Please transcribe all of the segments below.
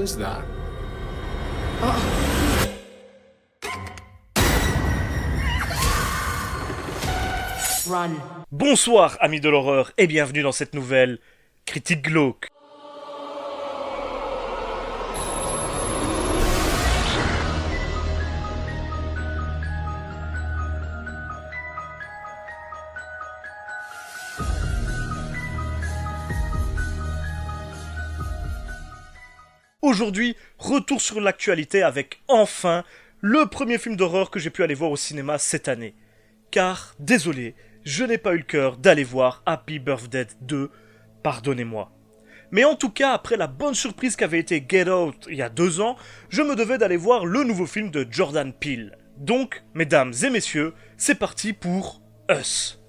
is that? Run. Bonsoir amis de l'horreur et bienvenue dans cette nouvelle critique glauque. Aujourd'hui, retour sur l'actualité avec enfin le premier film d'horreur que j'ai pu aller voir au cinéma cette année. Car, désolé, je n'ai pas eu le cœur d'aller voir Happy Birthday 2, pardonnez-moi. Mais en tout cas, après la bonne surprise qu'avait été Get Out il y a 2 ans, je me devais d'aller voir le nouveau film de Jordan Peele. Donc, mesdames et messieurs, c'est parti pour Us.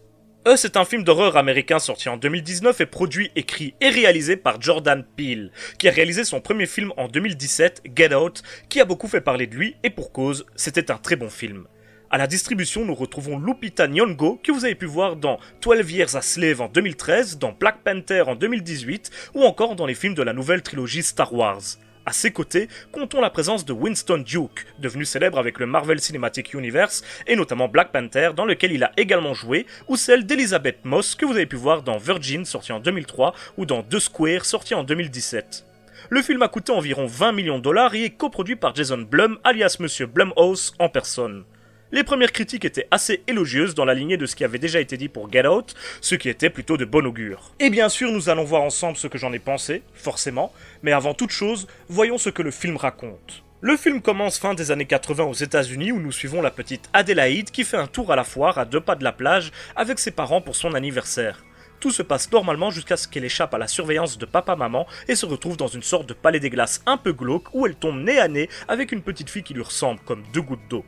Us est un film d'horreur américain sorti en 2019 et produit, écrit et réalisé par Jordan Peele, qui a réalisé son premier film en 2017, Get Out, qui a beaucoup fait parler de lui, et pour cause, c'était un très bon film. À la distribution, nous retrouvons Lupita Nyong'o, que vous avez pu voir dans 12 Years a Slave en 2013, dans Black Panther en 2018, ou encore dans les films de la nouvelle trilogie Star Wars. À ses côtés, comptons la présence de Winston Duke, devenu célèbre avec le Marvel Cinematic Universe, et notamment Black Panther, dans lequel il a également joué, ou celle d'Elizabeth Moss, que vous avez pu voir dans Virgin, sorti en 2003, ou dans The Square, sorti en 2017. Le film a coûté environ 20 millions de dollars et est coproduit par Jason Blum, alias Monsieur Blumhouse, en personne. Les premières critiques étaient assez élogieuses dans la lignée de ce qui avait déjà été dit pour Get Out, ce qui était plutôt de bon augure. Et bien sûr, nous allons voir ensemble ce que j'en ai pensé, forcément, mais avant toute chose, voyons ce que le film raconte. Le film commence fin des années 80 aux États-Unis où nous suivons la petite Adélaïde qui fait un tour à la foire à 2 pas de la plage avec ses parents pour son anniversaire. Tout se passe normalement jusqu'à ce qu'elle échappe à la surveillance de papa-maman et se retrouve dans une sorte de palais des glaces un peu glauque où elle tombe nez à nez avec une petite fille qui lui ressemble comme 2 gouttes d'eau.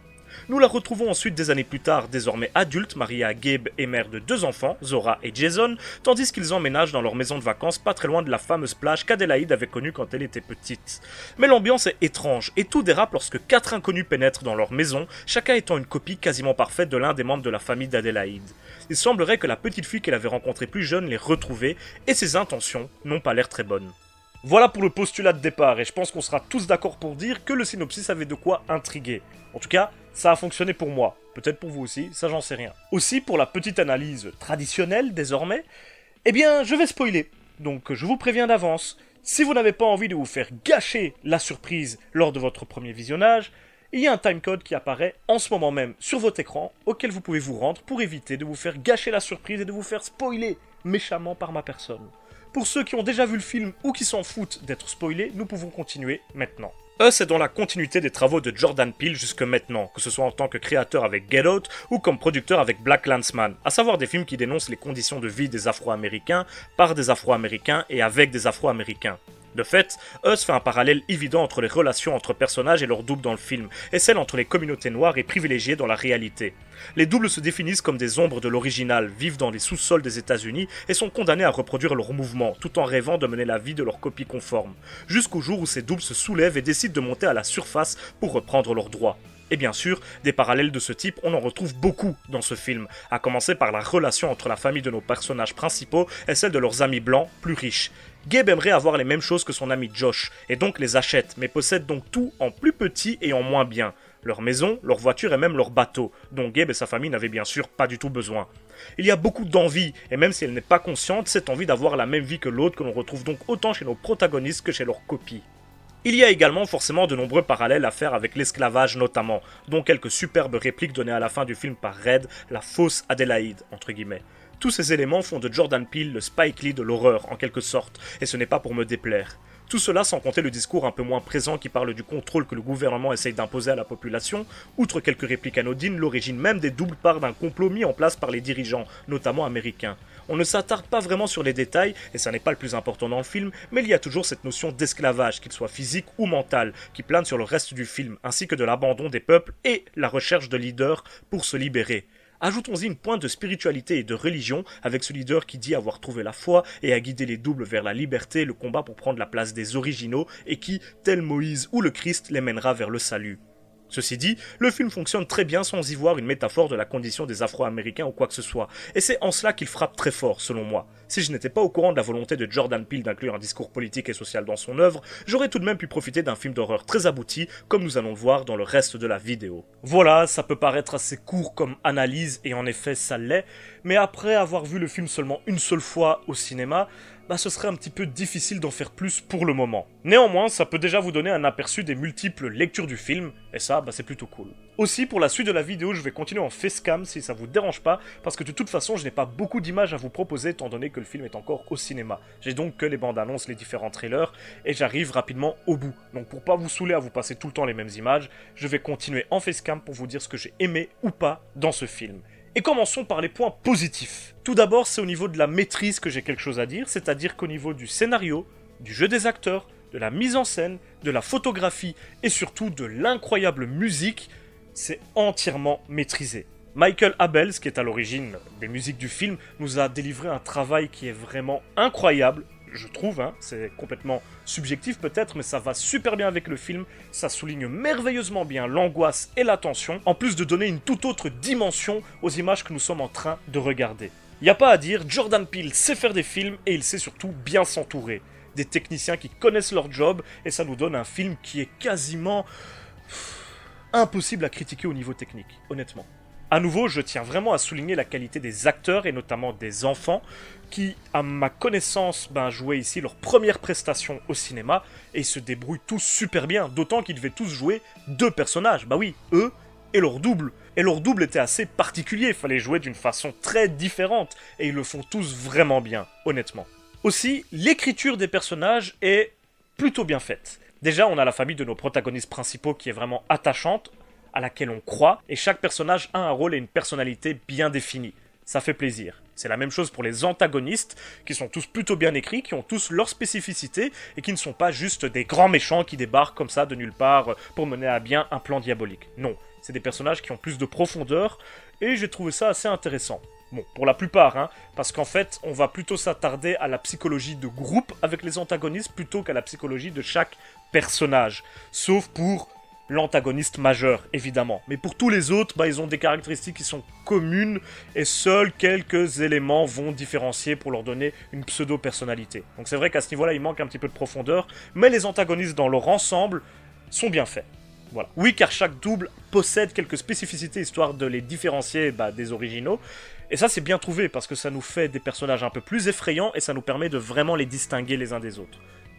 Nous la retrouvons ensuite des années plus tard, désormais adulte, mariée à Gabe et mère de 2 enfants, Zora et Jason, tandis qu'ils emménagent dans leur maison de vacances pas très loin de la fameuse plage qu'Adélaïde avait connue quand elle était petite. Mais l'ambiance est étrange et tout dérape lorsque 4 inconnus pénètrent dans leur maison, chacun étant une copie quasiment parfaite de l'un des membres de la famille d'Adélaïde. Il semblerait que la petite fille qu'elle avait rencontrée plus jeune l'ait retrouvée et ses intentions n'ont pas l'air très bonnes. Voilà pour le postulat de départ et je pense qu'on sera tous d'accord pour dire que le synopsis avait de quoi intriguer. En tout cas, ça a fonctionné pour moi. Peut-être pour vous aussi, ça j'en sais rien. Aussi, pour la petite analyse traditionnelle désormais, eh bien, je vais spoiler. Donc, je vous préviens d'avance, si vous n'avez pas envie de vous faire gâcher la surprise lors de votre premier visionnage, il y a un timecode qui apparaît en ce moment même sur votre écran auquel vous pouvez vous rendre pour éviter de vous faire gâcher la surprise et de vous faire spoiler méchamment par ma personne. Pour ceux qui ont déjà vu le film ou qui s'en foutent d'être spoilés, nous pouvons continuer maintenant. Us est dans la continuité des travaux de Jordan Peele jusque maintenant, que ce soit en tant que créateur avec Get Out ou comme producteur avec Black Klansman, à savoir des films qui dénoncent les conditions de vie des Afro-Américains par des Afro-Américains et avec des Afro-Américains. De fait, Us fait un parallèle évident entre les relations entre personnages et leurs doubles dans le film, et celles entre les communautés noires et privilégiées dans la réalité. Les doubles se définissent comme des ombres de l'original, vivent dans les sous-sols des États-Unis et sont condamnés à reproduire leurs mouvements, tout en rêvant de mener la vie de leur copie conforme, jusqu'au jour où ces doubles se soulèvent et décident de monter à la surface pour reprendre leurs droits. Et bien sûr, des parallèles de ce type, on en retrouve beaucoup dans ce film, à commencer par la relation entre la famille de nos personnages principaux et celle de leurs amis blancs, plus riches. Gabe aimerait avoir les mêmes choses que son ami Josh, et donc les achète, mais possède donc tout en plus petit et en moins bien. Leur maison, leur voiture et même leur bateau, dont Gabe et sa famille n'avaient bien sûr pas du tout besoin. Il y a beaucoup d'envie, et même si elle n'est pas consciente, cette envie d'avoir la même vie que l'autre que l'on retrouve donc autant chez nos protagonistes que chez leurs copies. Il y a également forcément de nombreux parallèles à faire avec l'esclavage notamment, dont quelques superbes répliques données à la fin du film par Red, la fausse Adélaïde, entre guillemets. Tous ces éléments font de Jordan Peele le Spike Lee de l'horreur, en quelque sorte, et ce n'est pas pour me déplaire. Tout cela sans compter le discours un peu moins présent qui parle du contrôle que le gouvernement essaye d'imposer à la population, outre quelques répliques anodines, l'origine même des doubles part d'un complot mis en place par les dirigeants, notamment américains. On ne s'attarde pas vraiment sur les détails, et ça n'est pas le plus important dans le film, mais il y a toujours cette notion d'esclavage, qu'il soit physique ou mental, qui plane sur le reste du film, ainsi que de l'abandon des peuples et la recherche de leaders pour se libérer. Ajoutons-y une pointe de spiritualité et de religion avec ce leader qui dit avoir trouvé la foi et a guidé les doubles vers la liberté et le combat pour prendre la place des originaux et qui, tel Moïse ou le Christ, les mènera vers le salut. Ceci dit, le film fonctionne très bien sans y voir une métaphore de la condition des Afro-Américains ou quoi que ce soit, et c'est en cela qu'il frappe très fort, selon moi. Si je n'étais pas au courant de la volonté de Jordan Peele d'inclure un discours politique et social dans son œuvre, j'aurais tout de même pu profiter d'un film d'horreur très abouti, comme nous allons le voir dans le reste de la vidéo. Voilà, ça peut paraître assez court comme analyse, et en effet ça l'est, mais après avoir vu le film seulement une seule fois au cinéma, ce serait un petit peu difficile d'en faire plus pour le moment. Néanmoins, ça peut déjà vous donner un aperçu des multiples lectures du film, et ça, c'est plutôt cool. Aussi, pour la suite de la vidéo, je vais continuer en facecam si ça vous dérange pas, parce que de toute façon, je n'ai pas beaucoup d'images à vous proposer, étant donné que le film est encore au cinéma. J'ai donc que les bandes annonces, les différents trailers, et j'arrive rapidement au bout. Donc pour pas vous saouler à vous passer tout le temps les mêmes images, je vais continuer en facecam pour vous dire ce que j'ai aimé ou pas dans ce film. Et commençons par les points positifs. Tout d'abord, c'est au niveau de la maîtrise que j'ai quelque chose à dire, c'est-à-dire qu'au niveau du scénario, du jeu des acteurs, de la mise en scène, de la photographie et surtout de l'incroyable musique, c'est entièrement maîtrisé. Michael Abels, qui est à l'origine des musiques du film, nous a délivré un travail qui est vraiment incroyable, je trouve, c'est complètement subjectif peut-être, mais ça va super bien avec le film, ça souligne merveilleusement bien l'angoisse et la tension, en plus de donner une toute autre dimension aux images que nous sommes en train de regarder. Y a pas à dire, Jordan Peele sait faire des films et il sait surtout bien s'entourer. Des techniciens qui connaissent leur job, et ça nous donne un film qui est quasiment impossible à critiquer au niveau technique, honnêtement. À nouveau, je tiens vraiment à souligner la qualité des acteurs, et notamment des enfants, qui, à ma connaissance, jouaient ici leur première prestation au cinéma, et ils se débrouillent tous super bien, d'autant qu'ils devaient tous jouer deux personnages, oui, eux et leur double. Et leur double était assez particulier, il fallait jouer d'une façon très différente, et ils le font tous vraiment bien, honnêtement. Aussi, l'écriture des personnages est plutôt bien faite. Déjà, on a la famille de nos protagonistes principaux qui est vraiment attachante, à laquelle on croit, et chaque personnage a un rôle et une personnalité bien définie. Ça fait plaisir. C'est la même chose pour les antagonistes, qui sont tous plutôt bien écrits, qui ont tous leur spécificité, et qui ne sont pas juste des grands méchants qui débarquent comme ça de nulle part pour mener à bien un plan diabolique. Non, c'est des personnages qui ont plus de profondeur, et j'ai trouvé ça assez intéressant. Bon, pour la plupart, parce qu'en fait, on va plutôt s'attarder à la psychologie de groupe avec les antagonistes plutôt qu'à la psychologie de chaque personnage. Sauf pour l'antagoniste majeur, évidemment. Mais pour tous les autres, ils ont des caractéristiques qui sont communes et seuls quelques éléments vont différencier pour leur donner une pseudo-personnalité. Donc c'est vrai qu'à ce niveau-là, il manque un petit peu de profondeur, mais les antagonistes dans leur ensemble sont bien faits. Voilà. Oui, car chaque double possède quelques spécificités histoire de les différencier des originaux. Et ça, c'est bien trouvé parce que ça nous fait des personnages un peu plus effrayants et ça nous permet de vraiment les distinguer les uns des autres.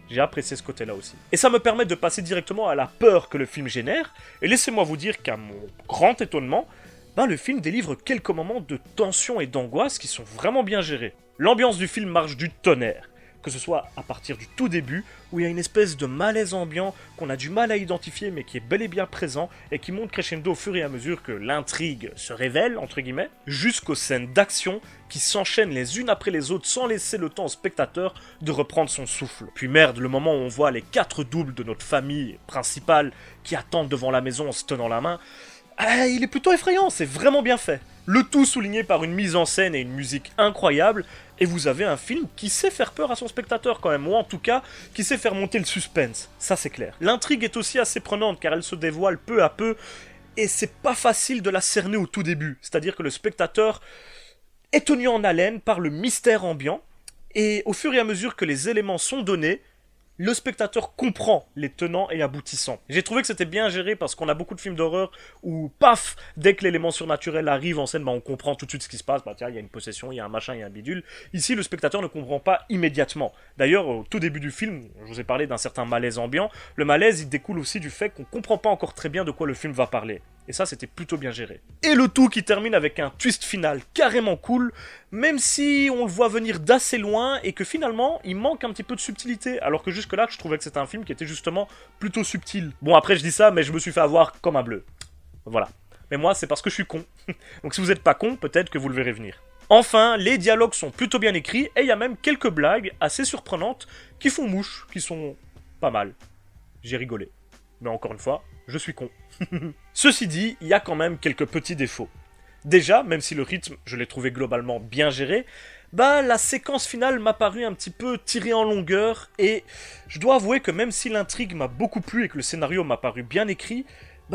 J'ai apprécié ce côté-là aussi. Et ça me permet de passer directement à la peur que le film génère. Et laissez-moi vous dire qu'à mon grand étonnement, le film délivre quelques moments de tension et d'angoisse qui sont vraiment bien gérés. L'ambiance du film marche du tonnerre. Que ce soit à partir du tout début, où il y a une espèce de malaise ambiant qu'on a du mal à identifier mais qui est bel et bien présent et qui monte crescendo au fur et à mesure que l'intrigue se révèle, entre guillemets, jusqu'aux scènes d'action qui s'enchaînent les unes après les autres sans laisser le temps au spectateur de reprendre son souffle. Puis merde, le moment où on voit les 4 doubles de notre famille principale qui attendent devant la maison en se tenant la main, il est plutôt effrayant, c'est vraiment bien fait. Le tout souligné par une mise en scène et une musique incroyable, et vous avez un film qui sait faire peur à son spectateur quand même, ou en tout cas, qui sait faire monter le suspense, ça c'est clair. L'intrigue est aussi assez prenante car elle se dévoile peu à peu, et c'est pas facile de la cerner au tout début, c'est-à-dire que le spectateur est tenu en haleine par le mystère ambiant, et au fur et à mesure que les éléments sont donnés, le spectateur comprend les tenants et aboutissants. J'ai trouvé que c'était bien géré parce qu'on a beaucoup de films d'horreur où, paf, dès que l'élément surnaturel arrive en scène, on comprend tout de suite ce qui se passe. Tiens, il y a une possession, il y a un machin, il y a un bidule. Ici, le spectateur ne comprend pas immédiatement. D'ailleurs, au tout début du film, je vous ai parlé d'un certain malaise ambiant. Le malaise, il découle aussi du fait qu'on comprend pas encore très bien de quoi le film va parler. Et ça, c'était plutôt bien géré. Et le tout qui termine avec un twist final carrément cool, même si on le voit venir d'assez loin et que finalement, il manque un petit peu de subtilité, alors que jusque-là, je trouvais que c'était un film qui était justement plutôt subtil. Bon, après, je dis ça, mais je me suis fait avoir comme un bleu. Voilà. Mais moi, c'est parce que je suis con. Donc si vous n'êtes pas con, peut-être que vous le verrez venir. Enfin, les dialogues sont plutôt bien écrits, et il y a même quelques blagues assez surprenantes qui font mouche, qui sont pas mal. J'ai rigolé. Mais encore une fois, je suis con. Ceci dit, il y a quand même quelques petits défauts. Déjà, même si le rythme, je l'ai trouvé globalement bien géré, la séquence finale m'a paru un petit peu tirée en longueur, et je dois avouer que même si l'intrigue m'a beaucoup plu et que le scénario m'a paru bien écrit,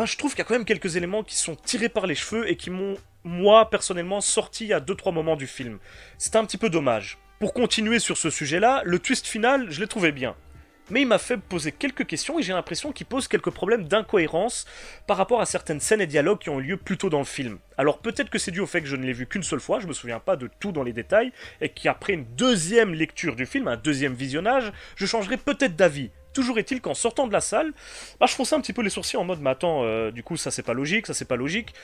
je trouve qu'il y a quand même quelques éléments qui sont tirés par les cheveux et qui m'ont, moi, personnellement, sorti à 2-3 moments du film. C'était un petit peu dommage. Pour continuer sur ce sujet-là, le twist final, je l'ai trouvé bien. Mais il m'a fait poser quelques questions et j'ai l'impression qu'il pose quelques problèmes d'incohérence par rapport à certaines scènes et dialogues qui ont eu lieu plus tôt dans le film. Alors peut-être que c'est dû au fait que je ne l'ai vu qu'une seule fois, je me souviens pas de tout dans les détails, et qu'après une deuxième lecture du film, un deuxième visionnage, je changerai peut-être d'avis. Toujours est-il qu'en sortant de la salle, je fronçais un petit peu les sourcils en mode mais attends, du coup ça c'est pas logique, ça c'est pas logique.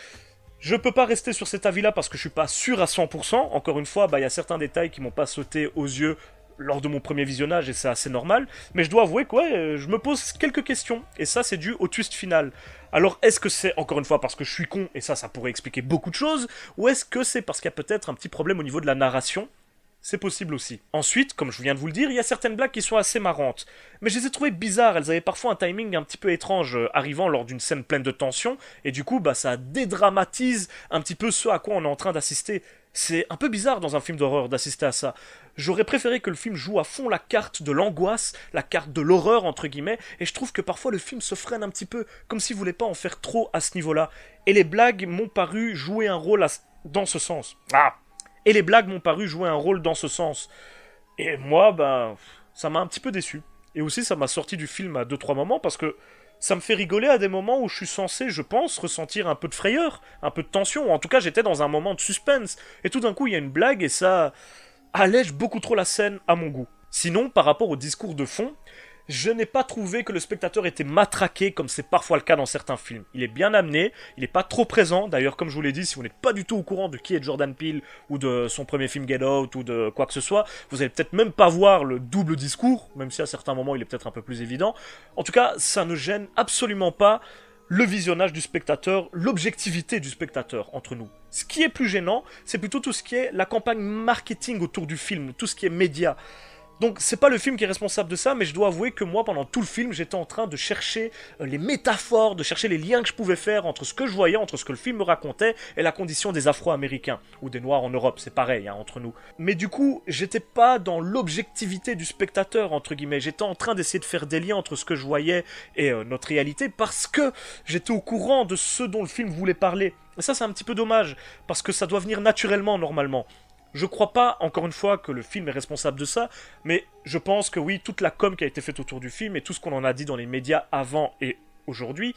Je peux pas rester sur cet avis-là parce que je suis pas sûr à 100%. Encore une fois, il y a certains détails qui m'ont pas sauté aux yeux lors de mon premier visionnage et c'est assez normal. Mais je dois avouer que je me pose quelques questions. Et ça, c'est dû au twist final. Alors, est-ce que c'est, encore une fois, parce que je suis con, et ça pourrait expliquer beaucoup de choses, ou est-ce que c'est parce qu'il y a peut-être un petit problème au niveau de la narration ? C'est possible aussi. Ensuite, comme je viens de vous le dire, il y a certaines blagues qui sont assez marrantes. Mais je les ai trouvées bizarres, elles avaient parfois un timing un petit peu étrange, arrivant lors d'une scène pleine de tension, et du coup, ça dédramatise un petit peu ce à quoi on est en train d'assister. C'est un peu bizarre dans un film d'horreur d'assister à ça. J'aurais préféré que le film joue à fond la carte de l'angoisse, la carte de l'horreur entre guillemets, et je trouve que parfois le film se freine un petit peu, comme s'il voulait pas en faire trop à ce niveau-là. Et les blagues m'ont paru jouer un rôle dans ce sens. Et les blagues m'ont paru jouer un rôle dans ce sens. Et moi, ça m'a un petit peu déçu. Et aussi, ça m'a sorti du film à 2-3 moments, parce que ça me fait rigoler à des moments où je suis censé, je pense, ressentir un peu de frayeur, un peu de tension, ou en tout cas, j'étais dans un moment de suspense. Et tout d'un coup, il y a une blague, et ça allège beaucoup trop la scène à mon goût. Sinon, par rapport au discours de fond, je n'ai pas trouvé que le spectateur était matraqué comme c'est parfois le cas dans certains films. Il est bien amené, il n'est pas trop présent. D'ailleurs, comme je vous l'ai dit, si vous n'êtes pas du tout au courant de qui est Jordan Peele ou de son premier film Get Out ou de quoi que ce soit, vous allez peut-être même pas voir le double discours, même si à certains moments il est peut-être un peu plus évident. En tout cas, ça ne gêne absolument pas le visionnage du spectateur, l'objectivité du spectateur entre nous. Ce qui est plus gênant, c'est plutôt tout ce qui est la campagne marketing autour du film, tout ce qui est média. Donc c'est pas le film qui est responsable de ça, mais je dois avouer que moi, pendant tout le film, j'étais en train de chercher les métaphores, de chercher les liens que je pouvais faire entre ce que je voyais, entre ce que le film me racontait, et la condition des Afro-Américains, ou des Noirs en Europe, c'est pareil, entre nous. Mais du coup, j'étais pas dans l'objectivité du spectateur, entre guillemets, j'étais en train d'essayer de faire des liens entre ce que je voyais et notre réalité, parce que j'étais au courant de ce dont le film voulait parler. Et ça, c'est un petit peu dommage, parce que ça doit venir naturellement, normalement. Je crois pas, encore une fois, que le film est responsable de ça, mais je pense que oui, toute la com qui a été faite autour du film et tout ce qu'on en a dit dans les médias avant et aujourd'hui,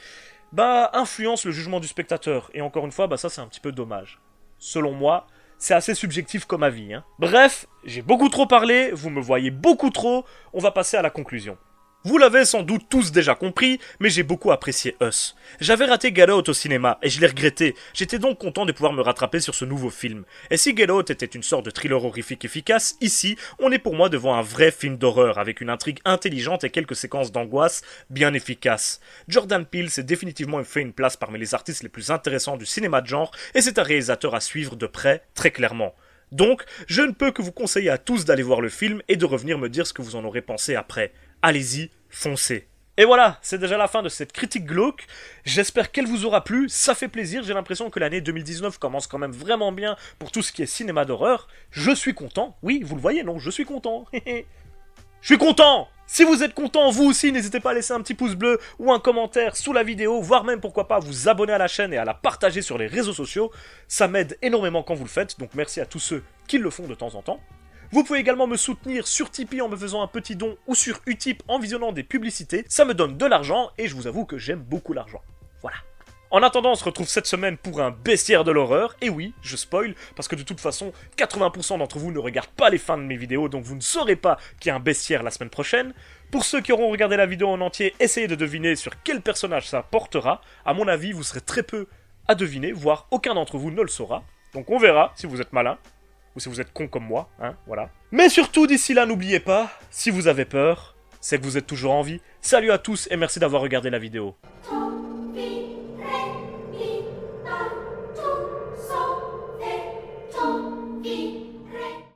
influence le jugement du spectateur. Et encore une fois, ça c'est un petit peu dommage. Selon moi, c'est assez subjectif comme avis. Bref, j'ai beaucoup trop parlé, vous me voyez beaucoup trop, on va passer à la conclusion. Vous l'avez sans doute tous déjà compris, mais j'ai beaucoup apprécié Us. J'avais raté Get Out au cinéma, et je l'ai regretté. J'étais donc content de pouvoir me rattraper sur ce nouveau film. Et si Get Out était une sorte de thriller horrifique efficace, ici, on est pour moi devant un vrai film d'horreur, avec une intrigue intelligente et quelques séquences d'angoisse bien efficaces. Jordan Peele s'est définitivement fait une place parmi les artistes les plus intéressants du cinéma de genre, et c'est un réalisateur à suivre de près, très clairement. Donc, je ne peux que vous conseiller à tous d'aller voir le film et de revenir me dire ce que vous en aurez pensé après. Allez-y, foncez. Et voilà, c'est déjà la fin de cette critique glauque. J'espère qu'elle vous aura plu, ça fait plaisir, j'ai l'impression que l'année 2019 commence quand même vraiment bien pour tout ce qui est cinéma d'horreur. Je suis content, oui, vous le voyez, non, je suis content. Je suis content! Si vous êtes content, vous aussi, n'hésitez pas à laisser un petit pouce bleu ou un commentaire sous la vidéo, voire même pourquoi pas vous abonner à la chaîne et à la partager sur les réseaux sociaux. Ça m'aide énormément quand vous le faites, donc merci à tous ceux qui le font de temps en temps. Vous pouvez également me soutenir sur Tipeee en me faisant un petit don ou sur Utip en visionnant des publicités. Ça me donne de l'argent et je vous avoue que j'aime beaucoup l'argent. Voilà. En attendant, on se retrouve cette semaine pour un bestiaire de l'horreur. Et oui, je spoil, parce que de toute façon, 80% d'entre vous ne regardent pas les fins de mes vidéos, donc vous ne saurez pas qu'il y a un bestiaire la semaine prochaine. Pour ceux qui auront regardé la vidéo en entier, essayez de deviner sur quel personnage ça portera. À mon avis, vous serez très peu à deviner, voire aucun d'entre vous ne le saura. Donc on verra si vous êtes malin. Ou si vous êtes con comme moi, voilà. Mais surtout, d'ici là, n'oubliez pas, si vous avez peur, c'est que vous êtes toujours en vie. Salut à tous et merci d'avoir regardé la vidéo.